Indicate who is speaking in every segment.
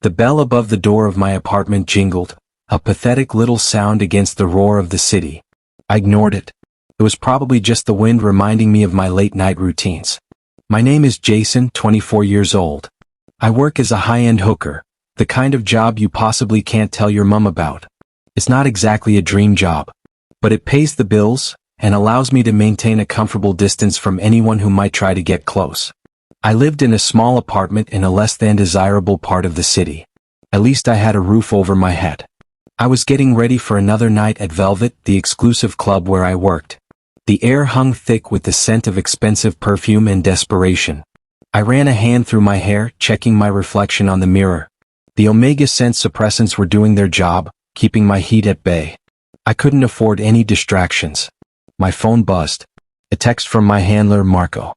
Speaker 1: The bell above the door of my apartment jingled, a pathetic little sound against the roar of the city. I ignored it. It was probably just the wind reminding me of my late-night routines. My name is Jason, 24 years old. I work as a high-end hooker, the kind of job you possibly can't tell your mom about. It's not exactly a dream job, but it pays the bills and allows me to maintain a comfortable distance from anyone who might try to get close. I lived in a small apartment in a less than desirable part of the city. At least I had a roof over my head. I was getting ready for another night at Velvet, the exclusive club where I worked. The air hung thick with the scent of expensive perfume and desperation. I ran a hand through my hair, checking my reflection on the mirror. The Omega scent suppressants were doing their job, keeping my heat at bay. I couldn't afford any distractions. My phone buzzed. A text from my handler, Marco.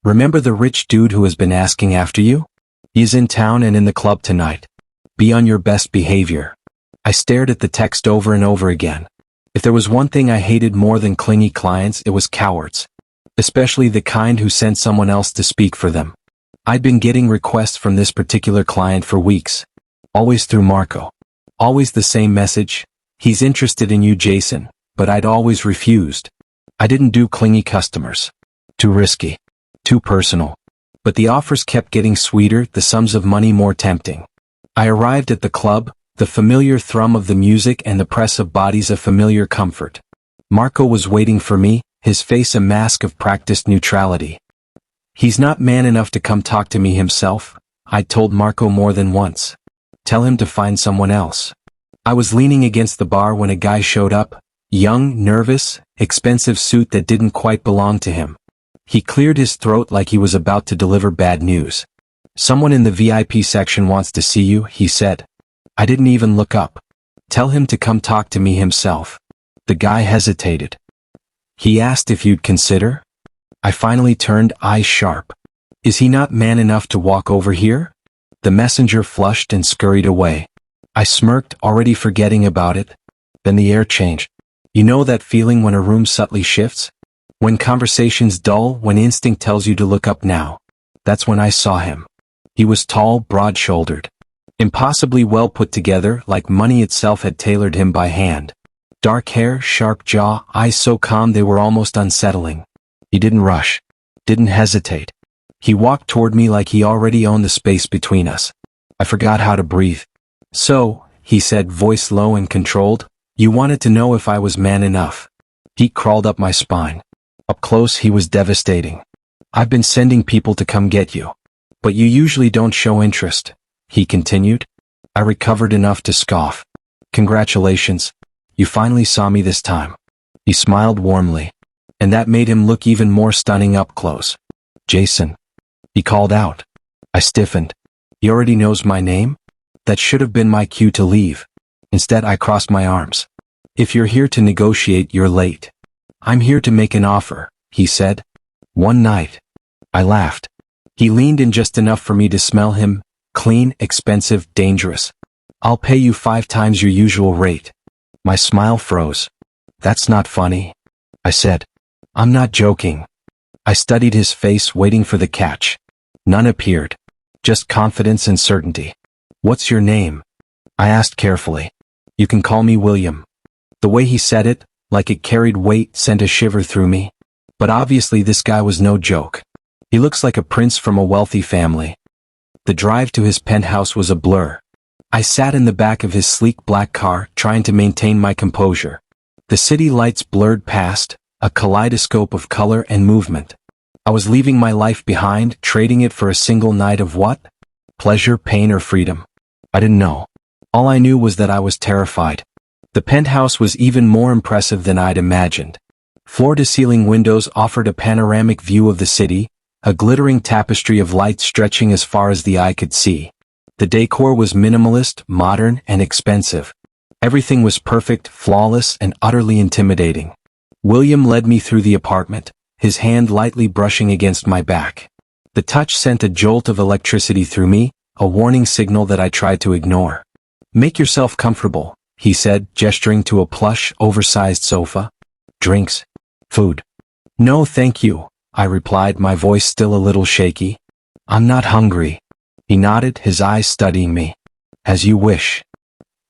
Speaker 1: Remember the rich dude who has been asking after you? He's in town and in the club tonight. Be on your best behavior. I stared at the text over and over again. If there was one thing I hated more than clingy clients, it was cowards. Especially the kind who sent someone else to speak for them. I'd been getting requests from this particular client for weeks. Always through Marco. Always the same message. He's interested in you, Jason, but I'd always refused. I didn't do clingy customers. Too risky. Too personal. But the offers kept getting sweeter, the sums of money more tempting. I arrived at the club, the familiar thrum of the music and the press of bodies a familiar comfort. Marco was waiting for me, his face a mask of practiced neutrality. He's not man enough to come talk to me himself, I'd told Marco more than once. Tell him to find someone else. I was leaning against the bar when a guy showed up, young, nervous, expensive suit that didn't quite belong to him. He cleared his throat like he was about to deliver bad news. Someone in the VIP section wants to see you, he said. I didn't even look up. Tell him to come talk to me himself. The guy hesitated. He asked if you'd consider? I finally turned, eyes sharp. Is he not man enough to walk over here? The messenger flushed and scurried away. I smirked, already forgetting about it. Then the air changed. You know that feeling when a room subtly shifts? When conversation's dull, when instinct tells you to look up now. That's when I saw him. He was tall, broad-shouldered. Impossibly well put together, like money itself had tailored him by hand. Dark hair, sharp jaw, eyes so calm they were almost unsettling. He didn't rush. Didn't hesitate. He walked toward me like he already owned the space between us. I forgot how to breathe. So, he said, voice low and controlled, you wanted to know if I was man enough. Heat crawled up my spine. Up close he was devastating. I've been sending people to come get you. But you usually don't show interest, he continued. I recovered enough to scoff. Congratulations. You finally saw me this time. He smiled warmly. And that made him look even more stunning up close. Jason. He called out. I stiffened. He already knows my name? That should have been my cue to leave. Instead I crossed my arms. If you're here to negotiate, you're late. I'm here to make an offer, he said. One night. I laughed. He leaned in just enough for me to smell him. Clean, expensive, dangerous. I'll pay you 5 times your usual rate. My smile froze. That's not funny, I said. I'm not joking. I studied his face, waiting for the catch. None appeared. Just confidence and certainty. What's your name? I asked carefully. You can call me William. The way he said it, like it carried weight, sent a shiver through me. But obviously this guy was no joke. He looks like a prince from a wealthy family. The drive to his penthouse was a blur. I sat in the back of his sleek black car, trying to maintain my composure. The city lights blurred past, a kaleidoscope of color and movement. I was leaving my life behind, trading it for a single night of what? Pleasure, pain, or freedom? I didn't know. All I knew was that I was terrified. The penthouse was even more impressive than I'd imagined. Floor-to-ceiling windows offered a panoramic view of the city, a glittering tapestry of light stretching as far as the eye could see. The decor was minimalist, modern, and expensive. Everything was perfect, flawless, and utterly intimidating. William led me through the apartment, his hand lightly brushing against my back. The touch sent a jolt of electricity through me, a warning signal that I tried to ignore. Make yourself comfortable, he said, gesturing to a plush, oversized sofa. Drinks? Food? No, thank you, I replied, my voice still a little shaky. I'm not hungry. He nodded, his eyes studying me. As you wish.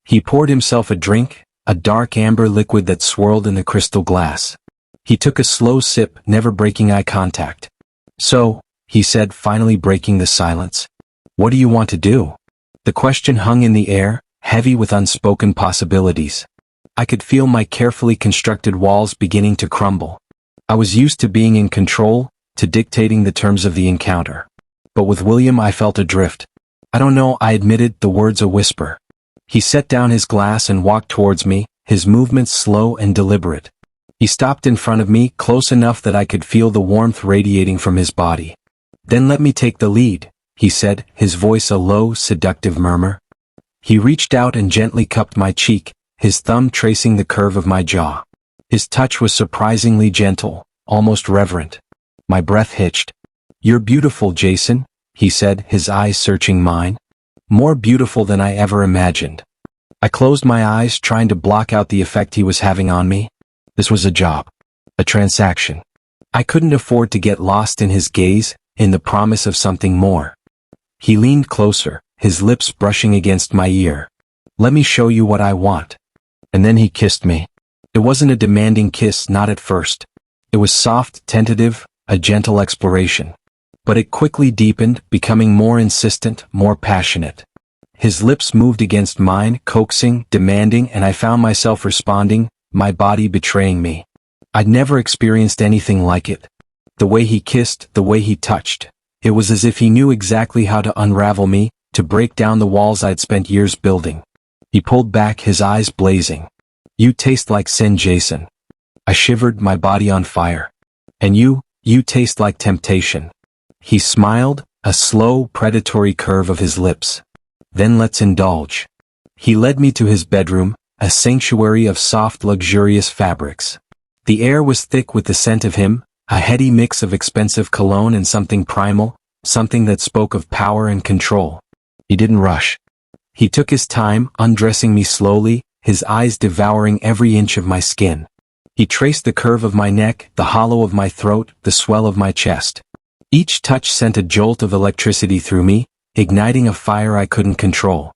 Speaker 1: He poured himself a drink, a dark amber liquid that swirled in the crystal glass. He took a slow sip, never breaking eye contact. So, he said, finally breaking the silence. What do you want to do? The question hung in the air, heavy with unspoken possibilities. I could feel my carefully constructed walls beginning to crumble. I was used to being in control, to dictating the terms of the encounter. But with William I felt adrift. I don't know, I admitted, the words a whisper. He set down his glass and walked towards me, his movements slow and deliberate. He stopped in front of me, close enough that I could feel the warmth radiating from his body. Then let me take the lead, he said, his voice a low, seductive murmur. He reached out and gently cupped my cheek, his thumb tracing the curve of my jaw. His touch was surprisingly gentle, almost reverent. My breath hitched. You're beautiful, Jason, he said, his eyes searching mine. More beautiful than I ever imagined. I closed my eyes, trying to block out the effect he was having on me. This was a job. A transaction. I couldn't afford to get lost in his gaze, in the promise of something more. He leaned closer, his lips brushing against my ear. Let me show you what I want. And then he kissed me. It wasn't a demanding kiss, not at first. It was soft, tentative, a gentle exploration. But it quickly deepened, becoming more insistent, more passionate. His lips moved against mine, coaxing, demanding, and I found myself responding, my body betraying me. I'd never experienced anything like it. The way he kissed, the way he touched. It was as if he knew exactly how to unravel me, to break down the walls I'd spent years building. He pulled back, his eyes blazing. You taste like sin, Jason. I shivered, my body on fire. And you taste like temptation. He smiled, a slow, predatory curve of his lips. Then let's indulge. He led me to his bedroom, a sanctuary of soft, luxurious fabrics. The air was thick with the scent of him, a heady mix of expensive cologne and something primal, something that spoke of power and control. He didn't rush. He took his time, undressing me slowly, his eyes devouring every inch of my skin. He traced the curve of my neck, the hollow of my throat, the swell of my chest. Each touch sent a jolt of electricity through me, igniting a fire I couldn't control.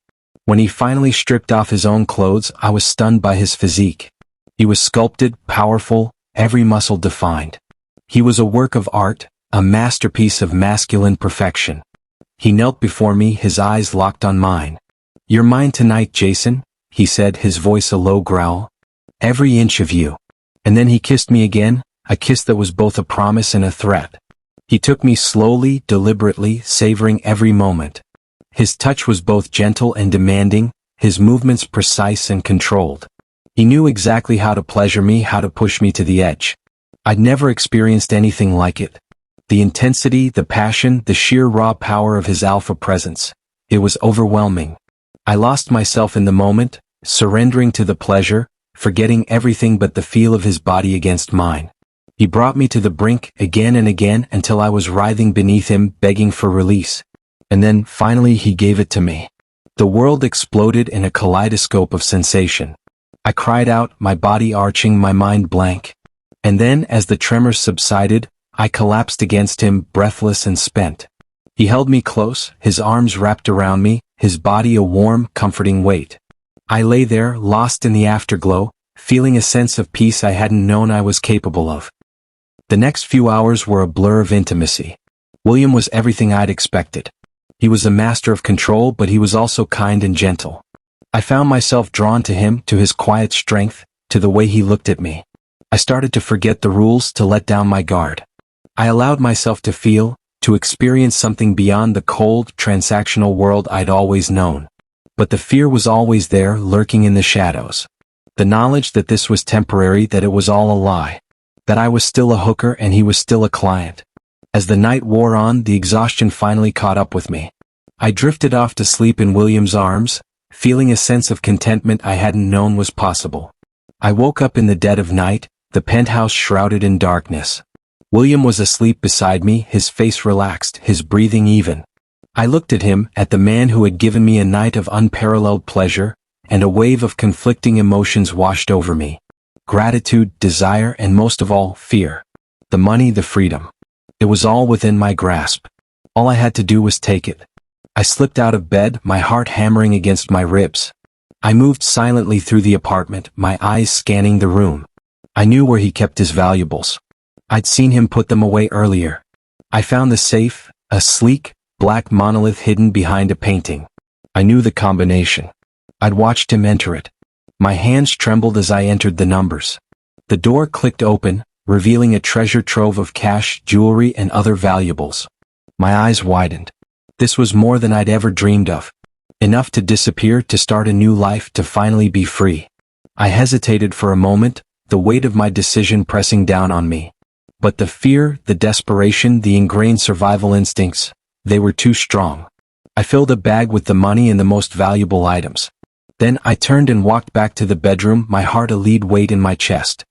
Speaker 1: When he finally stripped off his own clothes, I was stunned by his physique. He was sculpted, powerful, every muscle defined. He was a work of art, a masterpiece of masculine perfection. He knelt before me, his eyes locked on mine. You're mine tonight, Jason, he said, his voice a low growl. Every inch of you. And then he kissed me again, a kiss that was both a promise and a threat. He took me slowly, deliberately, savoring every moment. His touch was both gentle and demanding, his movements precise and controlled. He knew exactly how to pleasure me, how to push me to the edge. I'd never experienced anything like it. The intensity, the passion, the sheer raw power of his alpha presence. It was overwhelming. I lost myself in the moment, surrendering to the pleasure, forgetting everything but the feel of his body against mine. He brought me to the brink again and again until I was writhing beneath him, begging for release. And then, finally, he gave it to me. The world exploded in a kaleidoscope of sensation. I cried out, my body arching, my mind blank. And then, as the tremors subsided, I collapsed against him, breathless and spent. He held me close, his arms wrapped around me, his body a warm, comforting weight. I lay there, lost in the afterglow, feeling a sense of peace I hadn't known I was capable of. The next few hours were a blur of intimacy. William was everything I'd expected. He was a master of control, but he was also kind and gentle. I found myself drawn to him, to his quiet strength, to the way he looked at me. I started to forget the rules, to let down my guard. I allowed myself to feel, to experience something beyond the cold, transactional world I'd always known. But the fear was always there, lurking in the shadows. The knowledge that this was temporary, that it was all a lie. That I was still a hooker and he was still a client. As the night wore on, the exhaustion finally caught up with me. I drifted off to sleep in William's arms, feeling a sense of contentment I hadn't known was possible. I woke up in the dead of night, the penthouse shrouded in darkness. William was asleep beside me, his face relaxed, his breathing even. I looked at him, at the man who had given me a night of unparalleled pleasure, and a wave of conflicting emotions washed over me. Gratitude, desire, and most of all, fear. The money, the freedom. It was all within my grasp. All I had to do was take it. I slipped out of bed, my heart hammering against my ribs. I moved silently through the apartment, my eyes scanning the room. I knew where he kept his valuables. I'd seen him put them away earlier. I found the safe, a sleek, black monolith hidden behind a painting. I knew the combination. I'd watched him enter it. My hands trembled as I entered the numbers. The door clicked open, revealing a treasure trove of cash, jewelry, and other valuables. My eyes widened. This was more than I'd ever dreamed of. Enough to disappear, to start a new life, to finally be free. I hesitated for a moment, the weight of my decision pressing down on me. But the fear, the desperation, the ingrained survival instincts, they were too strong. I filled a bag with the money and the most valuable items. Then I turned and walked back to the bedroom, my heart a lead weight in my chest.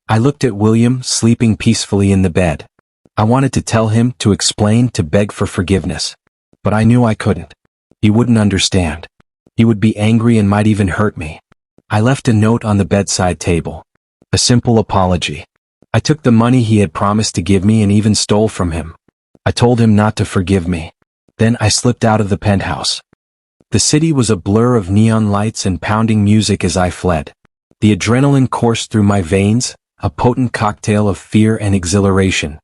Speaker 1: I looked at William, sleeping peacefully in the bed. I wanted to tell him, to explain, to beg for forgiveness. But I knew I couldn't. He wouldn't understand. He would be angry and might even hurt me. I left a note on the bedside table. A simple apology. I took the money he had promised to give me and even stole from him. I told him not to forgive me. Then I slipped out of the penthouse. The city was a blur of neon lights and pounding music as I fled. The adrenaline coursed through my veins, a potent cocktail of fear and exhilaration.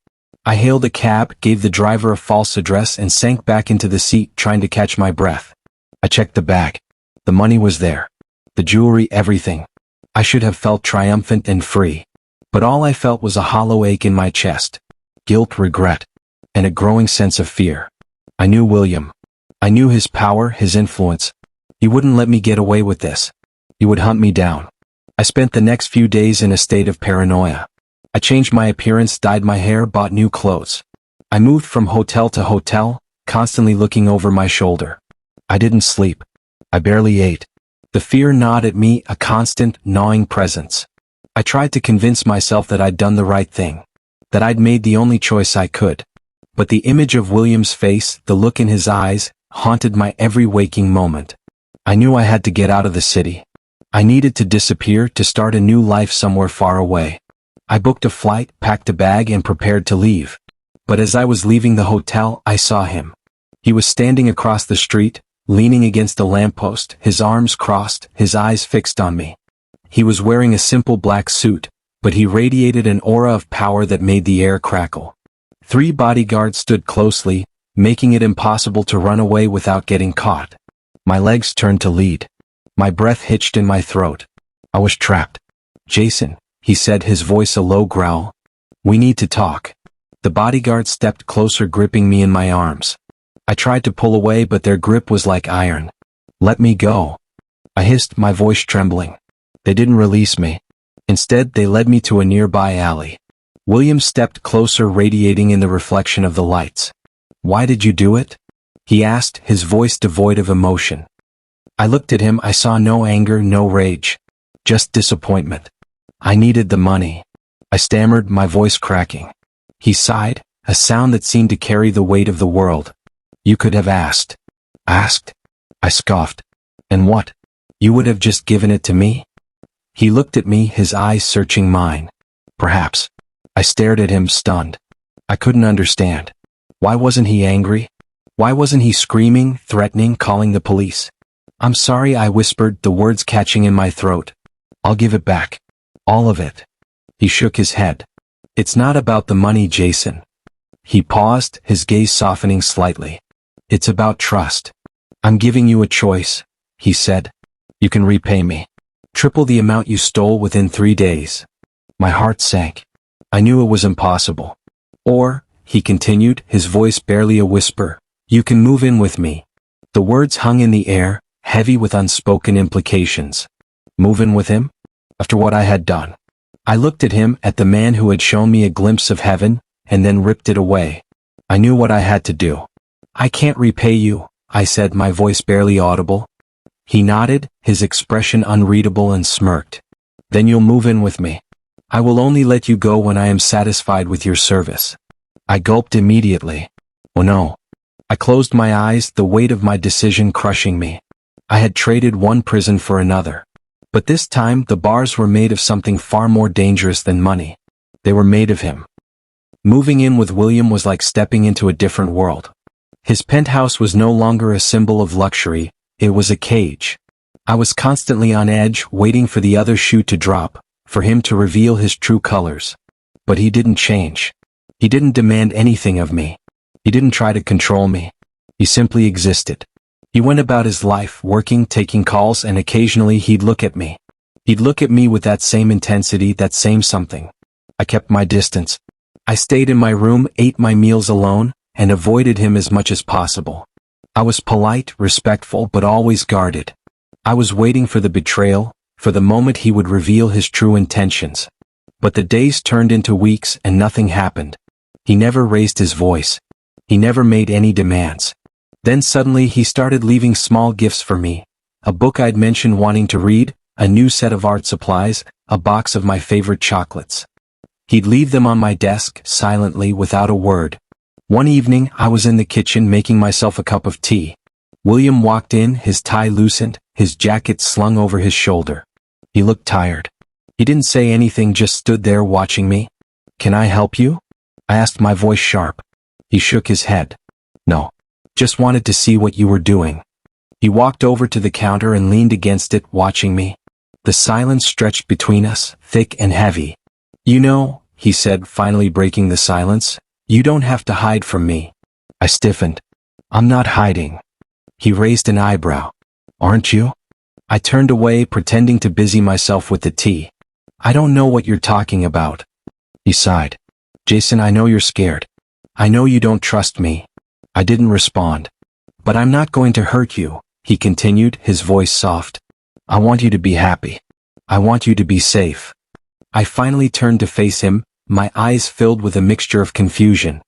Speaker 1: I hailed a cab, gave the driver a false address, and sank back into the seat, trying to catch my breath. I checked the bag. The money was there. The jewelry, everything. I should have felt triumphant and free. But all I felt was a hollow ache in my chest. Guilt, regret, and a growing sense of fear. I knew William. I knew his power, his influence. He wouldn't let me get away with this. He would hunt me down. I spent the next few days in a state of paranoia. I changed my appearance, dyed my hair, bought new clothes. I moved from hotel to hotel, constantly looking over my shoulder. I didn't sleep. I barely ate. The fear gnawed at me, a constant, gnawing presence. I tried to convince myself that I'd done the right thing, that I'd made the only choice I could. But the image of William's face, the look in his eyes, haunted my every waking moment. I knew I had to get out of the city. I needed to disappear, to start a new life somewhere far away. I booked a flight, packed a bag, and prepared to leave. But as I was leaving the hotel, I saw him. He was standing across the street, leaning against a lamppost, his arms crossed, his eyes fixed on me. He was wearing a simple black suit, but he radiated an aura of power that made the air crackle. 3 bodyguards stood closely, making it impossible to run away without getting caught. My legs turned to lead. My breath hitched in my throat. I was trapped. "Jason," he said, his voice a low growl. "We need to talk." The bodyguards stepped closer, gripping me in my arms. I tried to pull away, but their grip was like iron. "Let me go," I hissed, my voice trembling. They didn't release me. Instead, they led me to a nearby alley. William stepped closer, radiating in the reflection of the lights. "Why did you do it?" he asked, his voice devoid of emotion. I looked at him. I saw no anger, no rage. Just disappointment. "I needed the money," I stammered, my voice cracking. He sighed, a sound that seemed to carry the weight of the world. "You could have asked." "Asked?" I scoffed. "And what? You would have just given it to me?" He looked at me, his eyes searching mine. "Perhaps." I stared at him, stunned. I couldn't understand. Why wasn't he angry? Why wasn't he screaming, threatening, calling the police? "I'm sorry," I whispered, the words catching in my throat. "I'll give it back. All of it." He shook his head. "It's not about the money, Jason." He paused, his gaze softening slightly. "It's about trust. I'm giving you a choice," he said. "You can repay me. Triple the amount you stole within 3 days." My heart sank. I knew it was impossible. "Or," he continued, his voice barely a whisper, "you can move in with me." The words hung in the air, heavy with unspoken implications. Move in with him? After what I had done? I looked at him, at the man who had shown me a glimpse of heaven, and then ripped it away. I knew what I had to do. "I can't repay you," I said, my voice barely audible. He nodded, his expression unreadable, and smirked. "Then you'll move in with me. I will only let you go when I am satisfied with your service." I gulped immediately. Oh no. I closed my eyes, the weight of my decision crushing me. I had traded one prison for another. But this time, the bars were made of something far more dangerous than money. They were made of him. Moving in with William was like stepping into a different world. His penthouse was no longer a symbol of luxury, it was a cage. I was constantly on edge, waiting for the other shoe to drop, for him to reveal his true colors. But he didn't change. He didn't demand anything of me. He didn't try to control me. He simply existed. He went about his life, working, taking calls, and occasionally he'd look at me. He'd look at me with that same intensity, that same something. I kept my distance. I stayed in my room, ate my meals alone, and avoided him as much as possible. I was polite, respectful, but always guarded. I was waiting for the betrayal, for the moment he would reveal his true intentions. But the days turned into weeks and nothing happened. He never raised his voice. He never made any demands. Then suddenly he started leaving small gifts for me. A book I'd mentioned wanting to read, a new set of art supplies, a box of my favorite chocolates. He'd leave them on my desk, silently, without a word. One evening, I was in the kitchen making myself a cup of tea. William walked in, his tie loosened, his jacket slung over his shoulder. He looked tired. He didn't say anything, just stood there watching me. "Can I help you?" I asked, my voice sharp. He shook his head. "No. Just wanted to see what you were doing." He walked over to the counter and leaned against it, watching me. The silence stretched between us, thick and heavy. "You know," he said, finally breaking the silence, "you don't have to hide from me." I stiffened. "I'm not hiding." He raised an eyebrow. "Aren't you?" I turned away, pretending to busy myself with the tea. "I don't know what you're talking about." He sighed. "Jason, I know you're scared. I know you don't trust me." I didn't respond. "But I'm not going to hurt you," he continued, his voice soft. "I want you to be happy. I want you to be safe." I finally turned to face him, my eyes filled with a mixture of confusion.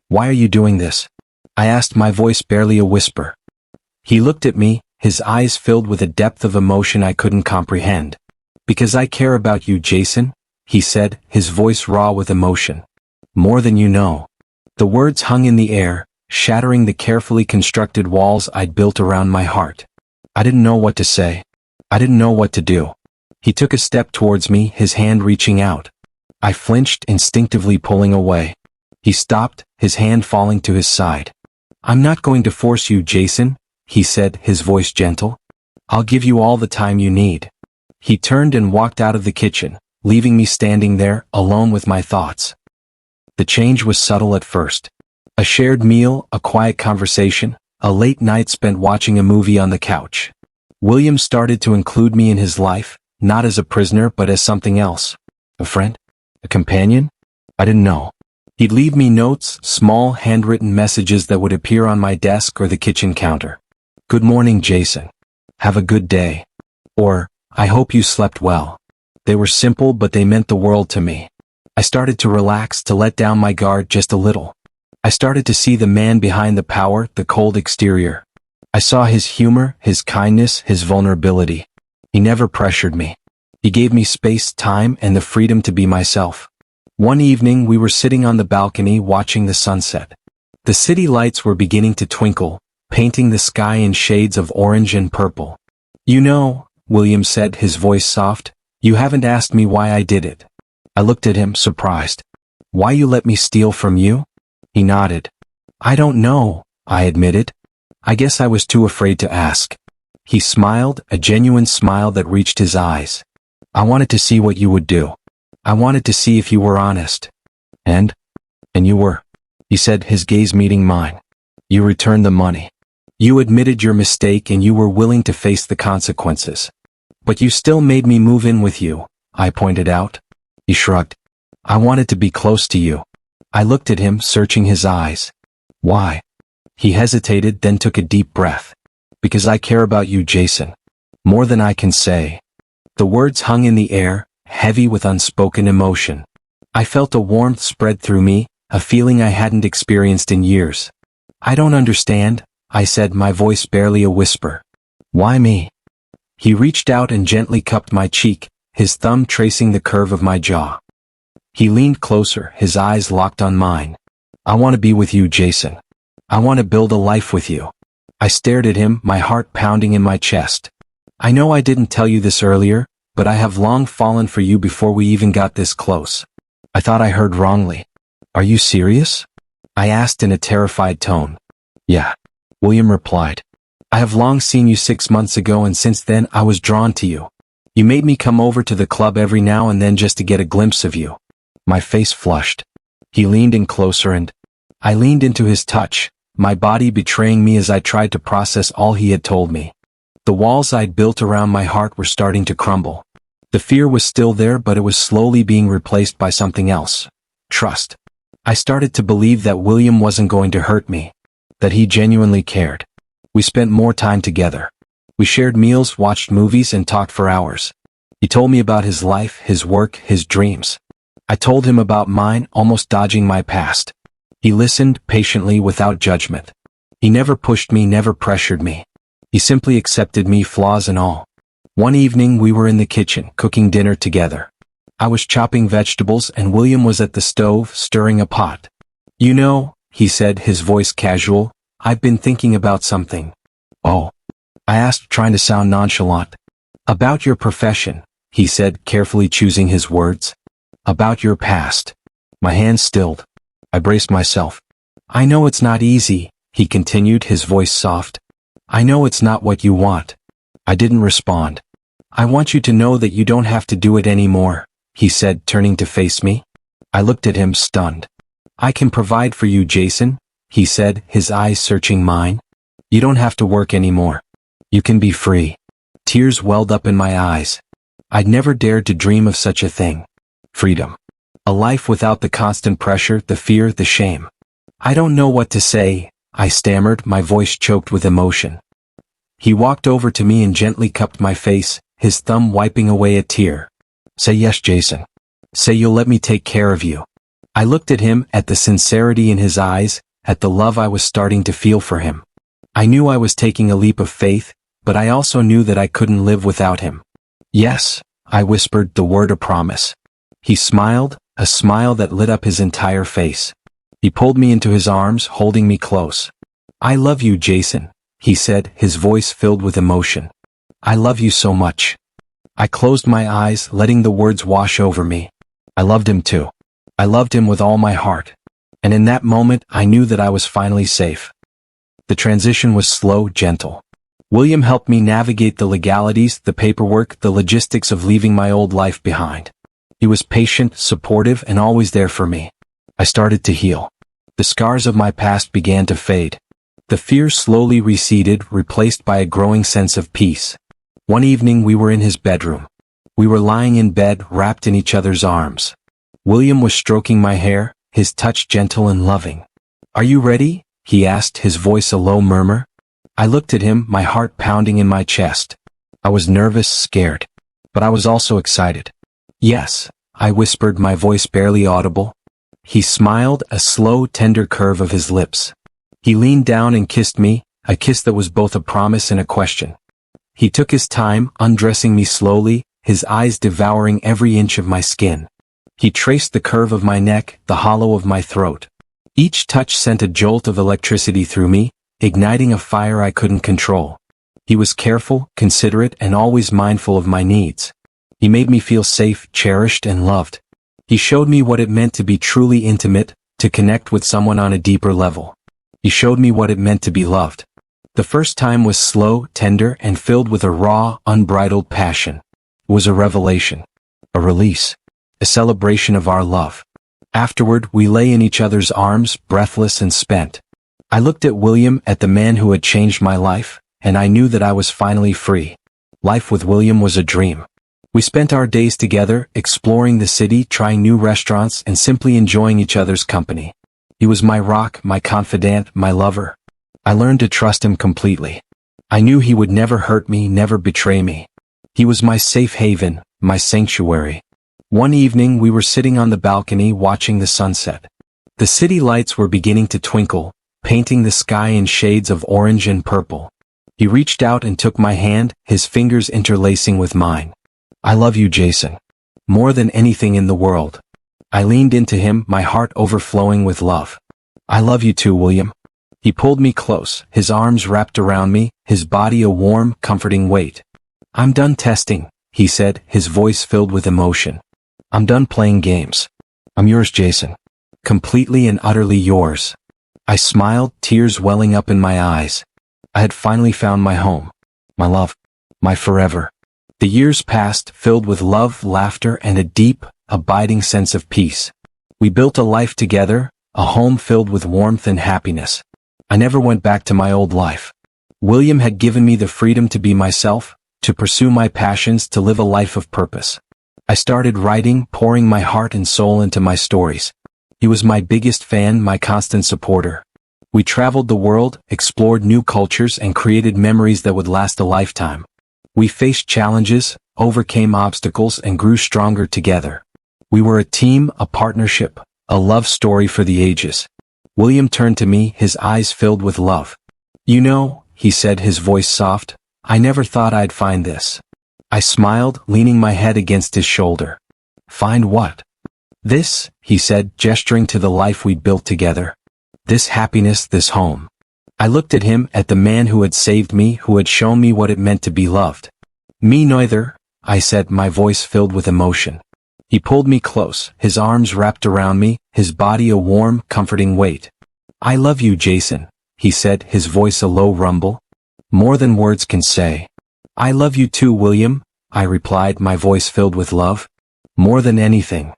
Speaker 1: "Why are you doing this?" I asked, my voice barely a whisper. He looked at me, his eyes filled with a depth of emotion I couldn't comprehend. "Because I care about you, Jason," he said, his voice raw with emotion. "More than you know." The words hung in the air, shattering the carefully constructed walls I'd built around my heart. I didn't know what to say. I didn't know what to do. He took a step towards me, his hand reaching out. I flinched, instinctively pulling away. He stopped, his hand falling to his side. "I'm not going to force you, Jason," he said, his voice gentle. "I'll give you all the time you need." He turned and walked out of the kitchen, leaving me standing there, alone with my thoughts. The change was subtle at first. A shared meal, a quiet conversation, a late night spent watching a movie on the couch. William started to include me in his life, not as a prisoner but as something else. A friend? A companion? I didn't know. He'd leave me notes, small handwritten messages that would appear on my desk or the kitchen counter. "Good morning, Jason. Have a good day." Or, "I hope you slept well." They were simple, but they meant the world to me. I started to relax, to let down my guard just a little. I started to see the man behind the power, the cold exterior. I saw his humor, his kindness, his vulnerability. He never pressured me. He gave me space, time, and the freedom to be myself. One evening we were sitting on the balcony watching the sunset. The city lights were beginning to twinkle, painting the sky in shades of orange and purple. "You know," William said, his voice soft, "you haven't asked me why I did it." I looked at him, surprised. "Why you let me steal from you?" He nodded. "I don't know," I admitted. "I guess I was too afraid to ask." He smiled, a genuine smile that reached his eyes. "I wanted to see what you would do. I wanted to see if you were honest." And you were," he said, his gaze meeting mine. "You returned the money. You admitted your mistake and you were willing to face the consequences. But you still made me move in with you," I pointed out. He shrugged. "I wanted to be close to you." I looked at him, searching his eyes. "Why?" He hesitated, then took a deep breath. "Because I care about you, Jason. More than I can say." The words hung in the air, heavy with unspoken emotion. I felt a warmth spread through me, a feeling I hadn't experienced in years. "I don't understand," I said, my voice barely a whisper. "Why me?" He reached out and gently cupped my cheek, his thumb tracing the curve of my jaw. He leaned closer, his eyes locked on mine. "I want to be with you, Jason. I want to build a life with you." I stared at him, my heart pounding in my chest. "I know I didn't tell you this earlier, but I have long fallen for you before we even got this close." I thought I heard wrongly. "Are you serious?" I asked in a terrified tone. Yeah. William replied. I have long seen you 6 months ago, and since then I was drawn to you. You made me come over to the club every now and then just to get a glimpse of you. My face flushed. He leaned in closer and I leaned into his touch, my body betraying me as I tried to process all he had told me. The walls I'd built around my heart were starting to crumble. The fear was still there, but it was slowly being replaced by something else. Trust. I started to believe that William wasn't going to hurt me, that he genuinely cared. We spent more time together. We shared meals, watched movies, and talked for hours. He told me about his life, his work, his dreams. I told him about mine, almost dodging my past. He listened patiently without judgment. He never pushed me, never pressured me. He simply accepted me, flaws and all. One evening we were in the kitchen, cooking dinner together. I was chopping vegetables and William was at the stove, stirring a pot. You know, he said, his voice casual, I've been thinking about something. Oh. I asked, trying to sound nonchalant. About your profession, he said, carefully choosing his words. About your past. My hands stilled. I braced myself. I know it's not easy, he continued, his voice soft. I know it's not what you want. I didn't respond. I want you to know that you don't have to do it anymore, he said, turning to face me. I looked at him, stunned. I can provide for you, Jason, he said, his eyes searching mine. You don't have to work anymore. You can be free. Tears welled up in my eyes. I'd never dared to dream of such a thing. Freedom. A life without the constant pressure, the fear, the shame. I don't know what to say, I stammered, my voice choked with emotion. He walked over to me and gently cupped my face, his thumb wiping away a tear. Say yes, Jason. Say you'll let me take care of you. I looked at him, at the sincerity in his eyes, at the love I was starting to feel for him. I knew I was taking a leap of faith, but I also knew that I couldn't live without him. Yes, I whispered, the word a promise. He smiled, a smile that lit up his entire face. He pulled me into his arms, holding me close. I love you, Jason, he said, his voice filled with emotion. I love you so much. I closed my eyes, letting the words wash over me. I loved him too. I loved him with all my heart. And in that moment, I knew that I was finally safe. The transition was slow, gentle. William helped me navigate the legalities, the paperwork, the logistics of leaving my old life behind. He was patient, supportive, and always there for me. I started to heal. The scars of my past began to fade. The fear slowly receded, replaced by a growing sense of peace. One evening we were in his bedroom. We were lying in bed, wrapped in each other's arms. William was stroking my hair, his touch gentle and loving. Are you ready? He asked, his voice a low murmur. I looked at him, my heart pounding in my chest. I was nervous, scared. But I was also excited. Yes, I whispered, my voice barely audible. He smiled, a slow, tender curve of his lips. He leaned down and kissed me, a kiss that was both a promise and a question. He took his time, undressing me slowly, his eyes devouring every inch of my skin. He traced the curve of my neck, the hollow of my throat. Each touch sent a jolt of electricity through me, igniting a fire I couldn't control. He was careful, considerate, and always mindful of my needs. He made me feel safe, cherished, and loved. He showed me what it meant to be truly intimate, to connect with someone on a deeper level. He showed me what it meant to be loved. The first time was slow, tender, and filled with a raw, unbridled passion. It was a revelation. A release. A celebration of our love. Afterward, we lay in each other's arms, breathless and spent. I looked at William, at the man who had changed my life, and I knew that I was finally free. Life with William was a dream. We spent our days together, exploring the city, trying new restaurants, and simply enjoying each other's company. He was my rock, my confidant, my lover. I learned to trust him completely. I knew he would never hurt me, never betray me. He was my safe haven, my sanctuary. One evening we were sitting on the balcony watching the sunset. The city lights were beginning to twinkle, painting the sky in shades of orange and purple. He reached out and took my hand, his fingers interlacing with mine. I love you, Jason. More than anything in the world. I leaned into him, my heart overflowing with love. I love you too, William. He pulled me close, his arms wrapped around me, his body a warm, comforting weight. I'm done testing, he said, his voice filled with emotion. I'm done playing games. I'm yours, Jason. Completely and utterly yours. I smiled, tears welling up in my eyes. I had finally found my home. My love. My forever. The years passed, filled with love, laughter, and a deep, abiding sense of peace. We built a life together, a home filled with warmth and happiness. I never went back to my old life. William had given me the freedom to be myself, to pursue my passions, to live a life of purpose. I started writing, pouring my heart and soul into my stories. He was my biggest fan, my constant supporter. We traveled the world, explored new cultures, and created memories that would last a lifetime. We faced challenges, overcame obstacles, and grew stronger together. We were a team, a partnership, a love story for the ages. William turned to me, his eyes filled with love. "You know," he said, his voice soft, "I never thought I'd find this." I smiled, leaning my head against his shoulder. "Find what?" "This," he said, gesturing to the life we'd built together. "This happiness, this home." I looked at him, at the man who had saved me, who had shown me what it meant to be loved. "Me neither," I said, my voice filled with emotion. He pulled me close, his arms wrapped around me, his body a warm, comforting weight. "I love you, Jason," he said, his voice a low rumble. "More than words can say." "I love you too, William," I replied, my voice filled with love. "More than anything."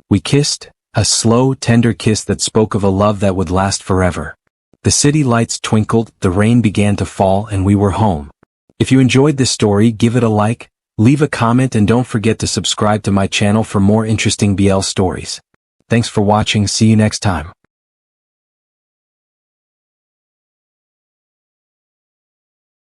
Speaker 1: We kissed, a slow, tender kiss that spoke of a love that would last forever. The city lights twinkled, the rain began to fall, and we were home. If you enjoyed this story, give it a like, leave a comment, and don't forget to subscribe to my channel for more interesting BL stories. Thanks for watching, see you next time.